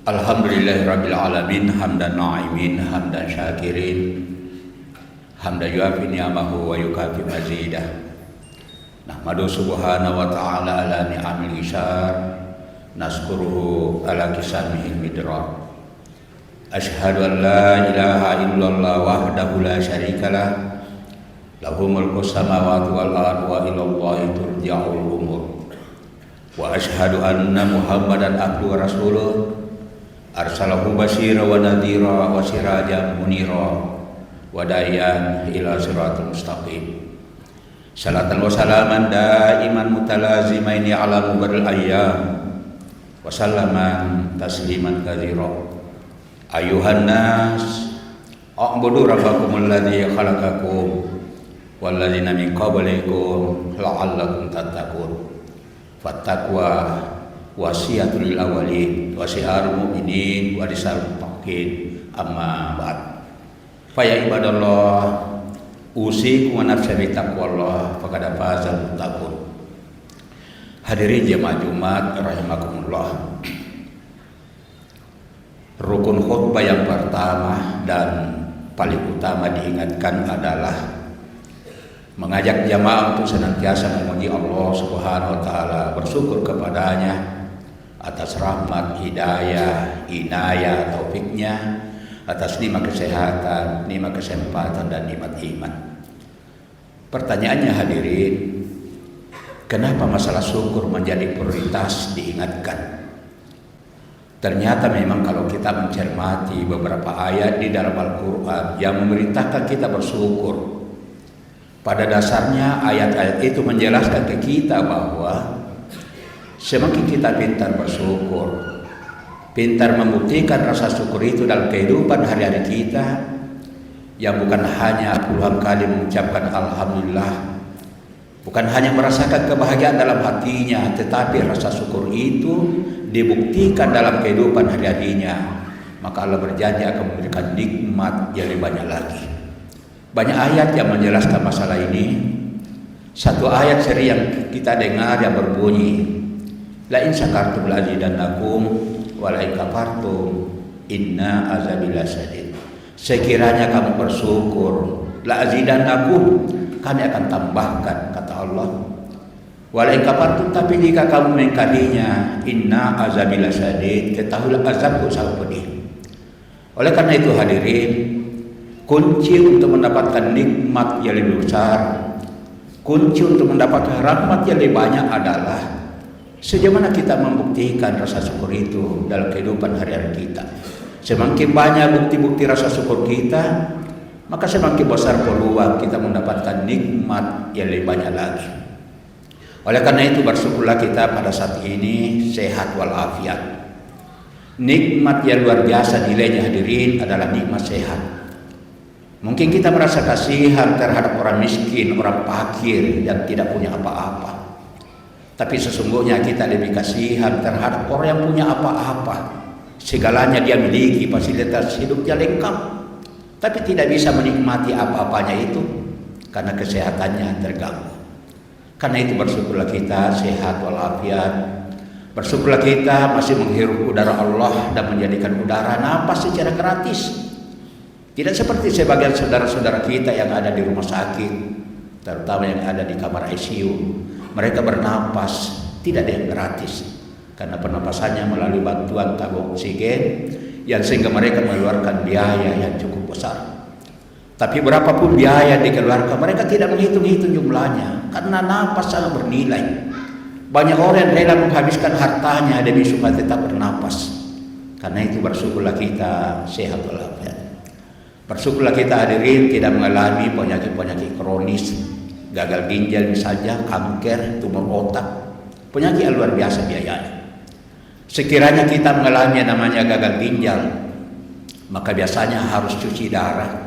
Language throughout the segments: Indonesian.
Alhamdulillahirabbil alamin hamdan na'imin hamdan syakirin hamdan yuafi ni'amahu wa yukafi mazidah. Nahmadu subhanahu wa ta'ala ala ni'amil isar naskuruhu ala kisamihil midrar. Ashhadu an la ilaha illallah wahdahu la syarikalah lahu mulku samawati wal ardi wa ilallahi turja'ul umur. Wa ashhadu anna Muhammadan abduhu wa rasuluh arsalahu basyira wa nadhira wa sirajan munira wa da'iyan ila siratal mustaqim. Salatan wa salaman daiman mutalazimaini ala mubarril ayyam wa sallaman tasliman katsira. Ayuhan nas a'budu rabbakumul ladzi khalaqakum wal ladzina min qablikum la'allakum tattaqun. Fattaqwa wasiyatul lil awwalin wa syiarul mu'minin wa risalul muttaqin amma ba'd. Fa ya ibadallah usikum wa nafsi bi taqwallah faqad fazal muttaqun. Hadirin jemaah Jumat rahimakumullah. Rukun khutbah yang pertama dan paling utama diingatkan adalah mengajak jamaah untuk senantiasa memuji Allah Subhanahu wa taala, bersyukur kepadanya atas rahmat, hidayah, inayah, taufiknya, atas nikmat kesehatan, nikmat kesempatan dan nikmat iman. Pertanyaannya hadirin, kenapa masalah syukur menjadi prioritas diingatkan? Ternyata memang kalau kita mencermati beberapa ayat di dalam Al-Quran yang memerintahkan kita bersyukur, pada dasarnya ayat-ayat itu menjelaskan ke kita bahwa semakin kita pintar bersyukur, pintar membuktikan rasa syukur itu dalam kehidupan hari-hari kita, yang bukan hanya puluhan kali mengucapkan alhamdulillah, bukan hanya merasakan kebahagiaan dalam hatinya, tetapi rasa syukur itu dibuktikan dalam kehidupan hari-harinya, maka Allah berjanji akan memberikan nikmat yang lebih banyak lagi. Banyak ayat yang menjelaskan masalah ini. Satu ayat seri yang kita dengar yang berbunyi, la in syakartum la azidannakum wa la in kafartum inna azabi lasyadid. Sekiranya kamu bersyukur, la azidannakum, kami akan tambahkan, kata Allah. Wala in kafartum, tapi jika kamu mengingkarinya, inna azabi lasyadid, ketahuilah azabku sangat pedih. Oleh karena itu hadirin, kunci untuk mendapatkan nikmat yang lebih besar, kunci untuk mendapatkan rahmat yang lebih banyak adalah sejauh mana kita membuktikan rasa syukur itu dalam kehidupan hari-hari kita. Semakin banyak bukti-bukti rasa syukur kita, maka semakin besar peluang kita mendapatkan nikmat yang lebih banyak lagi. Oleh karena itu bersyukurlah kita pada saat ini sehat walafiat. Nikmat yang luar biasa nilainya hadirin adalah nikmat sehat. Mungkin kita merasa kasihan terhadap orang miskin, orang fakir yang tidak punya apa-apa. Tapi sesungguhnya kita lebih kasihan terhadap orang yang punya apa-apa. Segalanya dia miliki, fasilitas hidupnya lengkap, tapi tidak bisa menikmati apa-apanya itu karena kesehatannya terganggu. Karena itu bersyukurlah kita sehat walafiat. Bersyukurlah kita masih menghirup udara Allah dan menjadikan udara napas secara gratis. Tidak seperti sebagian saudara-saudara kita yang ada di rumah sakit, terutama yang ada di kamar ICU. Mereka bernapas tidak dengan gratis karena pernapasannya melalui bantuan tabung oksigen yang sehingga mereka mengeluarkan biaya yang cukup besar. Tapi berapapun biaya yang dikeluarkan, mereka tidak menghitung-hitung jumlahnya karena napas sangat bernilai. Banyak orang yang rela menghabiskan hartanya demi supaya tetap bernapas. Karena itu bersyukurlah kita sehat walafiat. Bersyukurlah kita hadirin tidak mengalami penyakit-penyakit kronis, gagal ginjal misalnya, kanker, tumor otak, penyakit yang luar biasa biayanya. Sekiranya kita mengalami yang namanya gagal ginjal, maka biasanya harus cuci darah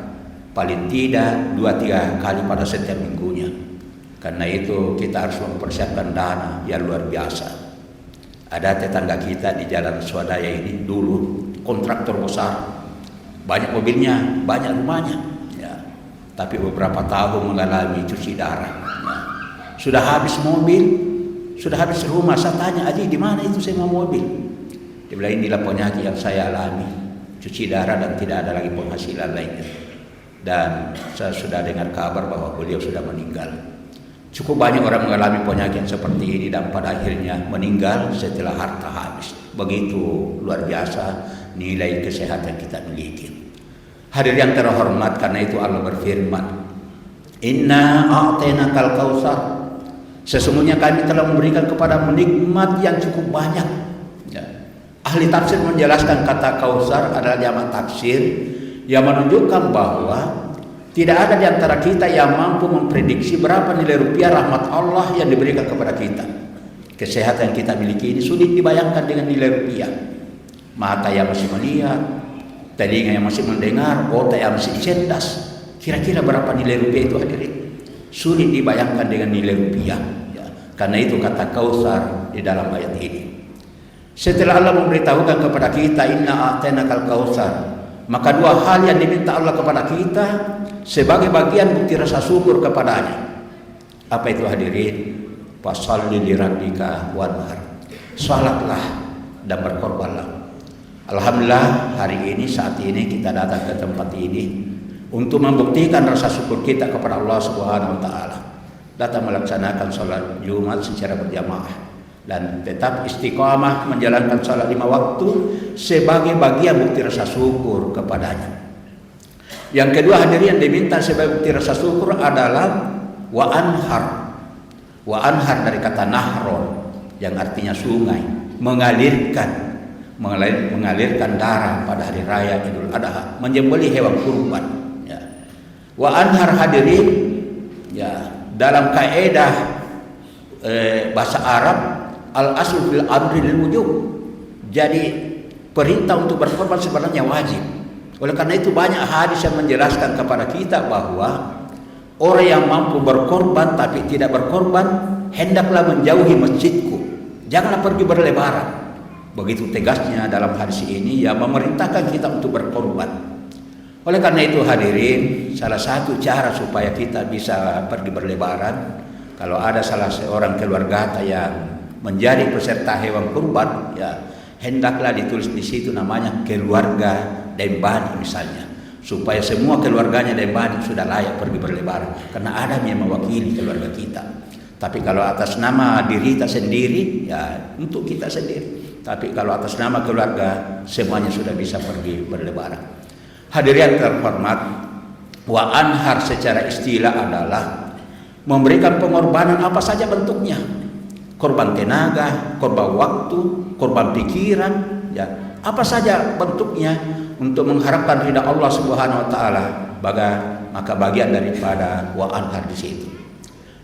paling tidak 2-3 kali pada setiap minggunya. Karena itu kita harus mempersiapkan dana yang luar biasa. Ada tetangga kita di Jalan Swadaya ini dulu kontraktor besar, banyak mobilnya, banyak rumahnya, ya. Tapi beberapa tahun mengalami cuci darah. Ya. Sudah habis mobil, sudah habis rumah. Saya tanya, Aji, di mana itu semua mobil? Dia bilang, inilah penyakit yang saya alami, cuci darah dan tidak ada lagi penghasilan lainnya. Dan saya sudah dengar kabar bahwa beliau sudah meninggal. Cukup banyak orang mengalami penyakit seperti ini dan pada akhirnya meninggal setelah harta habis. Begitu luar biasa nilai kesehatan kita miliki. Hadir yang terhormat, karena itu Allah berfirman, Inna a'tainakal kautsar. Sesungguhnya kami telah memberikan kepadamu nikmat yang cukup banyak. Ya. Ahli tafsir menjelaskan kata kautsar adalah jamak taksir yang menunjukkan bahwa tidak ada di antara kita yang mampu memprediksi berapa nilai rupiah rahmat Allah yang diberikan kepada kita. Kesehatan yang kita miliki ini sulit dibayangkan dengan nilai rupiah. Mata yang masih melihat, telinga yang masih mendengar, otak yang masih cerdas. Kira-kira berapa nilai rupiah itu hadirin? Sulit dibayangkan dengan nilai rupiah. Ya. Karena itu kata kautsar di dalam ayat ini. Setelah Allah memberitahukan kepada kita, Inna a'tainakal kautsar, maka dua hal yang diminta Allah kepada kita sebagai bagian bukti rasa syukur kepadanya. Apa itu hadirin? Fasholli lirabbika wanhar. Salatlah dan berkorbanlah. Alhamdulillah hari ini, saat ini kita datang ke tempat ini untuk membuktikan rasa syukur kita kepada Allah Subhanahu wa taala. Datang melaksanakan sholat Jumat secara berjamaah dan tetap istiqamah menjalankan salat 5 waktu sebagai bagian bukti rasa syukur kepadanya. Yang kedua hadirin yang diminta sebagai bukti rasa syukur adalah wa anhar. Wa anhar dari kata nahron yang artinya sungai, mengalirkan darah pada hari raya Idul Adha, menyembelih hewan kurban. Ya. Wa anhar hadirin, ya, dalam kaidah bahasa Arab al-aslu fil amri lil wujub. Jadi perintah untuk berkorban sebenarnya wajib. Oleh karena itu banyak hadis yang menjelaskan kepada kita bahwa orang yang mampu berkorban tapi tidak berkorban hendaklah menjauhi masjidku. Janganlah pergi berlebaran. Begitu tegasnya dalam hadis ini yang memerintahkan kita untuk berkorban. Oleh karena itu hadirin, salah satu cara supaya kita bisa pergi berlebaran, kalau ada salah seorang keluarga yang menjadi peserta hewan kurban, ya hendaklah ditulis di situ namanya keluarga Dembani misalnya, supaya semua keluarganya Dembani sudah layak pergi berlebaran, karena ada yang mewakili keluarga kita. Tapi kalau atas nama diri kita sendiri, ya untuk kita sendiri. Tapi kalau atas nama keluarga, semuanya sudah bisa pergi berlebaran. Hadirin terhormat, wa anhar secara istilah adalah memberikan pengorbanan apa saja bentuknya. Korban tenaga, korban waktu, korban pikiran, ya apa saja bentuknya untuk mengharapkan ridha Allah Subhanahu wa taala. Maka bagian daripada wa anhar di situ.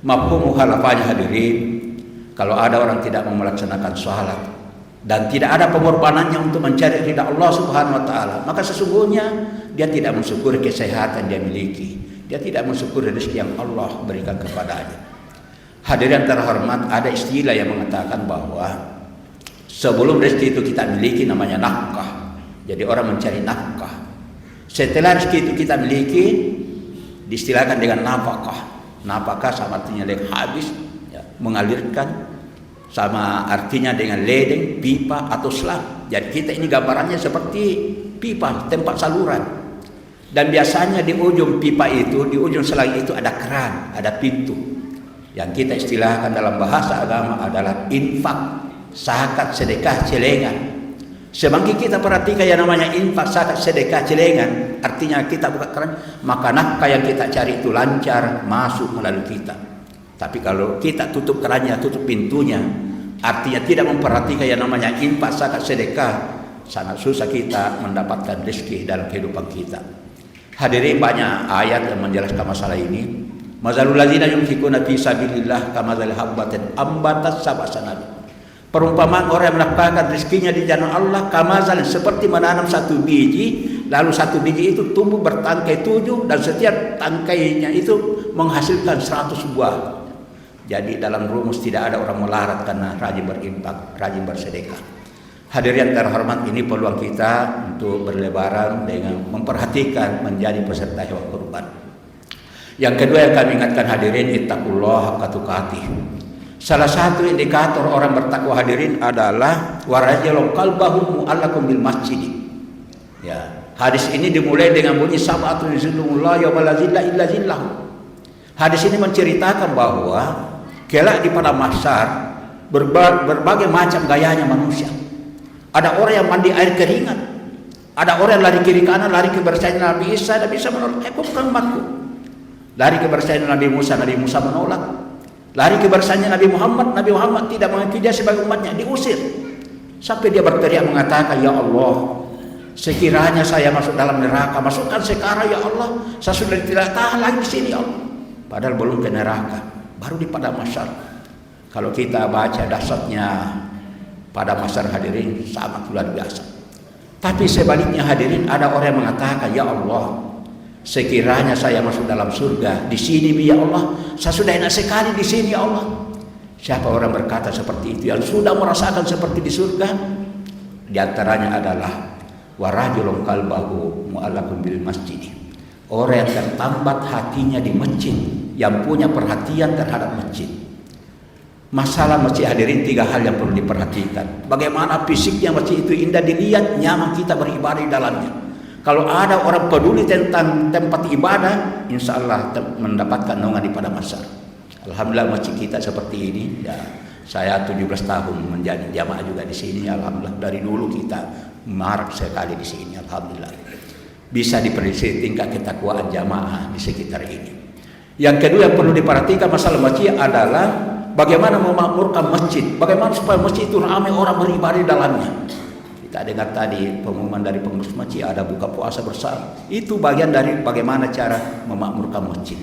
Mafhum mukhalafahnya hadirin, kalau ada orang tidak mau melaksanakan sholat dan tidak ada pengorbanannya untuk mencari ridha Allah Subhanahu wa taala, maka sesungguhnya dia tidak mensyukuri kesehatan dia miliki, dia tidak mensyukuri rezeki yang Allah berikan kepadanya. Hadirin terhormat, ada istilah yang mengatakan bahwa sebelum rezeki itu kita miliki namanya nafkah. Jadi orang mencari nafkah. Setelah rezeki itu kita miliki diistilahkan dengan nafkah. Nafkah sama artinya dengan habis, ya, mengalirkan, sama artinya dengan ledeng, pipa atau selang. Jadi kita ini gambarannya seperti pipa, tempat saluran. Dan biasanya di ujung pipa itu, di ujung selang itu ada keran, ada pintu. Yang kita istilahkan dalam bahasa agama adalah infak, zakat, sedekah, celengan. Semakin kita perhatikan yang namanya infak, zakat, sedekah, celengan, artinya kita buka keran, maka nafkah yang kita cari itu lancar masuk melalui kita. Tapi kalau kita tutup kerannya, tutup pintunya, artinya tidak memperhatikan yang namanya infak, zakat, sedekah, sangat susah kita mendapatkan rezeki dalam kehidupan kita. Hadirin, banyak ayat yang menjelaskan masalah ini. Mazalul ladzina yunfikuna fi sabilillah kamazal habbatin ambatat sab'a sanabila. Perumpamaan orang yang menafkahkan rezekinya di jalan Allah kamazal, seperti menanam satu biji, lalu satu biji itu tumbuh bertangkai 7 dan setiap tangkainya itu menghasilkan 100 buah. Jadi dalam rumus tidak ada orang melarat karena rajin berinfak, rajin bersedekah. Hadirin terhormat, ini peluang kita untuk berlebaran dengan memperhatikan menjadi peserta hewan kurban. Yang kedua yang kami ingatkan hadirin, ittaqullah haqqa tuqatih. Salah satu indikator orang bertakwa hadirin adalah warajulun qalbahu mu'allaqun bil masjid. Ya, hadis ini dimulai dengan bunyi sab'atun yuzillullah yauma la zilla illa zillahu. Hadis ini menceritakan bahwa kelak di padang mahsyar berbagai macam gayanya manusia. Ada orang yang mandi air keringat, ada orang yang lari kiri kanan, lari kebersihan Nabi Isa, Nabi Isa menolak, bukan umatku. Lari kebersihan Nabi Musa menolak. Lari kebersihannya Nabi Muhammad tidak mengakui dia sebagai umatnya, diusir. Sampai dia berteriak mengatakan, ya Allah, sekiranya saya masuk dalam neraka, masukkan sekarang ya Allah, saya sudah tidak tahan lagi di sini ya Allah. Padahal belum ke neraka, baru di padang mahsyar. Kalau kita baca dahsyatnya pada mahsyar hadirin sangat luar biasa. Tapi sebaliknya hadirin, ada orang yang mengatakan, ya Allah, sekiranya saya masuk dalam surga di sini ya Allah, saya sudah enak sekali di sini ya Allah. Siapa orang berkata seperti itu yang sudah merasakan seperti di surga? Di antaranya adalah warajulun qalbahu mu'allaqun bil masjid. Orang yang tertambat hatinya di masjid, yang punya perhatian terhadap masjid. Masalah masjid hadirin, 3 hal yang perlu diperhatikan. Bagaimana fisiknya masjid itu indah dilihat, nyaman kita beribadah di dalamnya. Kalau ada orang peduli tentang tempat ibadah, insya Allah mendapatkan naungan di padang mahsyar. Alhamdulillah masjid kita seperti ini. Ya, saya 17 tahun menjadi jamaah juga di sini. Alhamdulillah dari dulu kita marak sekali di sini. Alhamdulillah bisa diprediksi tingkat ketakwaan jamaah di sekitar ini. Yang kedua yang perlu diperhatikan masalah masjid adalah bagaimana memakmurkan masjid. Bagaimana supaya masjid itu ramai orang beribadah di dalamnya. Kita dengar tadi pengumuman dari pengurus masjid ada buka puasa bersama. Itu bagian dari bagaimana cara memakmurkan masjid.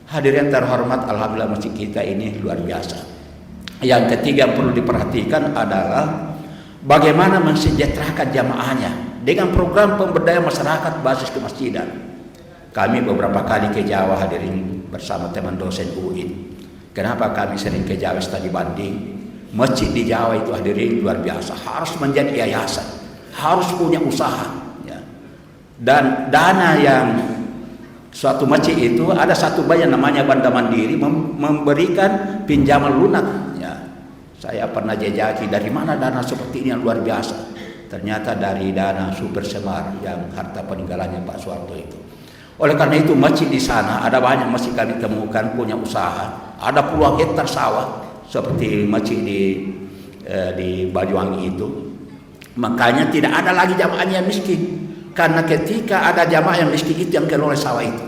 Hadirin terhormat, alhamdulillah masjid kita ini luar biasa. Yang ketiga yang perlu diperhatikan adalah bagaimana mensejahterakan jamaahnya dengan program pemberdayaan masyarakat basis kemasjidan. Kami beberapa kali ke Jawa hadirin bersama teman dosen UIN. Kenapa kami sering ke Jawa studi banding? Masjid di Jawa itu hadirin luar biasa, harus menjadi yayasan, harus punya usaha ya. Dan dana yang suatu masjid itu ada satu bank yang namanya Banda Mandiri memberikan pinjaman lunak ya. Saya pernah jejaki dari mana dana seperti ini yang luar biasa. Ternyata dari dana Super Semar yang harta peninggalannya Pak Soeharto itu. Oleh karena itu masjid di sana ada banyak masjid kami temukan punya usaha, ada puluhan hektar sawah seperti masjid di Banyuwangi itu. Makanya tidak ada lagi jamaahnya yang miskin, karena ketika ada jamaah yang miskin itu yang kelola sawah itu,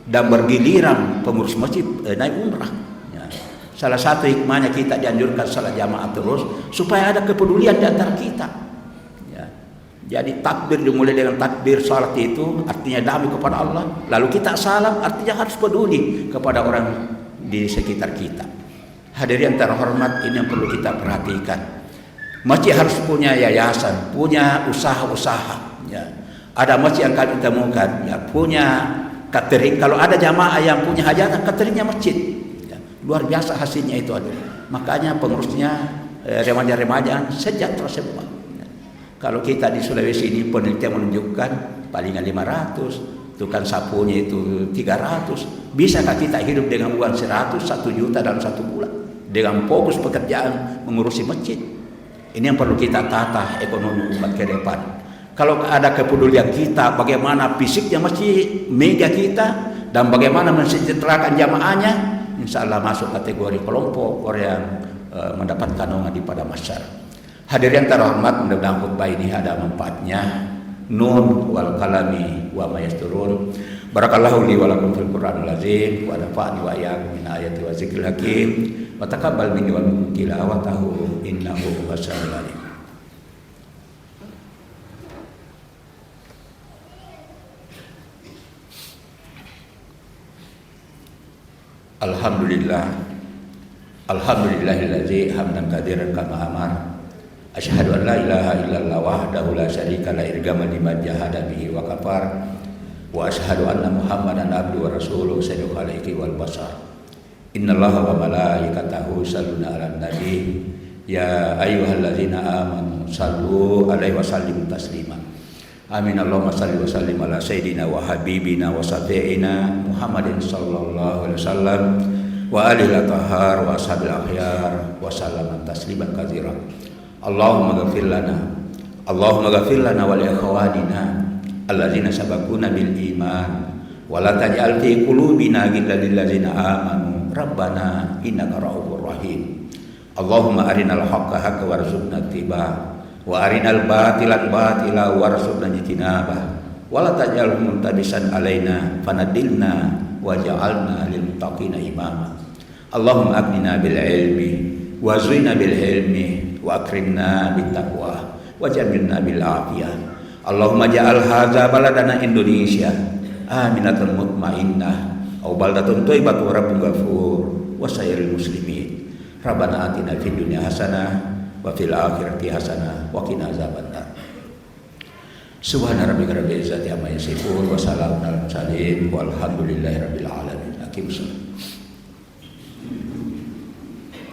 dan bergiliran pengurus masjid naik umrah. Ya. Salah satu hikmahnya kita dianjurkan salat jamaah terus supaya ada kepedulian di antara kita. Jadi takbir dimulai dengan takbir salat itu artinya damai kepada Allah. Lalu kita salam artinya harus peduli kepada orang di sekitar kita. Hadirin terhormat, ini yang perlu kita perhatikan. Masjid harus punya yayasan, punya usaha-usaha. Ya. Ada masjid yang kami temukan, ya, punya catering. Kalau ada jamaah yang punya hajatan, cateringnya masjid. Ya. Luar biasa hasilnya itu ada. Makanya pengurusnya remaja-remaja sejahtera semua. Kalau kita di Sulawesi ini penelitian menunjukkan palingan 500, tukang sapunya itu 300. Bisakah kita hidup dengan uang 100, 1 juta dalam 1 bulan? Dengan fokus pekerjaan mengurusi masjid. Ini yang perlu kita tata ekonomi umat ke depan. Kalau ada kepedulian kita, bagaimana fisiknya masjid, mega kita, dan bagaimana mensejahterakan jamaahnya, insya Allah masuk kategori kelompok orang yang mendapatkan naungan di pada masyarakat. Hadirin terhormat, mudah-mudahan khutbah ini ada manfaatnya. Nun wal kalami wa ma yasturun. Barakallahu li wa lakum fil Qur'anil azim wa nafa'ani wa iyyakum min ayati wa zikril hakim. Wa taqabbal minni wa minkum tilawatahu innahu huwas-sami'ul alim. Alhamdulillahilladzi hamdan katsiran kama amara. Asyhadu an la ilaha illallah wahdahu la syarika la irgama liman jahada bihi wa kafar. Wa asyhadu anna Muhammadan abduhu wa rasuluhu sayyidul khalaiqi wal bashar. Innallaha wa malaikatahu yusholluna 'alan nabi ya ayyuhalladzina amanu shallu 'alaihi wa sallimu taslima. Amin. Allahumma shalli wa sallim ala sayyidina wa habibina wa syafi'ina Muhammadin sallallahu alaihi wasallam wa alihi al-tahhar wa ashabil akhyar wa sallama tasliman katsiran. Allahumma ghafir lana wa li ikhwanina alladzina sabaquna bil iman wa la taj'al fi qulubina ghillan lil ladzina amanu rabbana innaka ra'ufur rahim. Allahumma arinal haqqa haqqan warzuqna ittiba'ah wa arinal batila batila warzuqna ijtinabah wa la taj'al muntabisan alaina fanadilna waj'alna lil muttaqina imama. Allahumma aghnina bil ilmi wa zina bil hilmi wa akrimna bit taqwa wa jamilna bil afiyah. Allahumma ja'al hadza baladana Indonesia aminatan mutmainnah aw baldatun thayyibatun wa rabbun ghafur wa sayyiril muslimin. Rabbana atina fid dunya hasanah wa fil akhirati hasanah wa qina azabannar. Subhana rabbika rabbil izzati amma yasifun wa salamun alal mursalin walhamdulillahi rabbil alamin. Aqim shalah.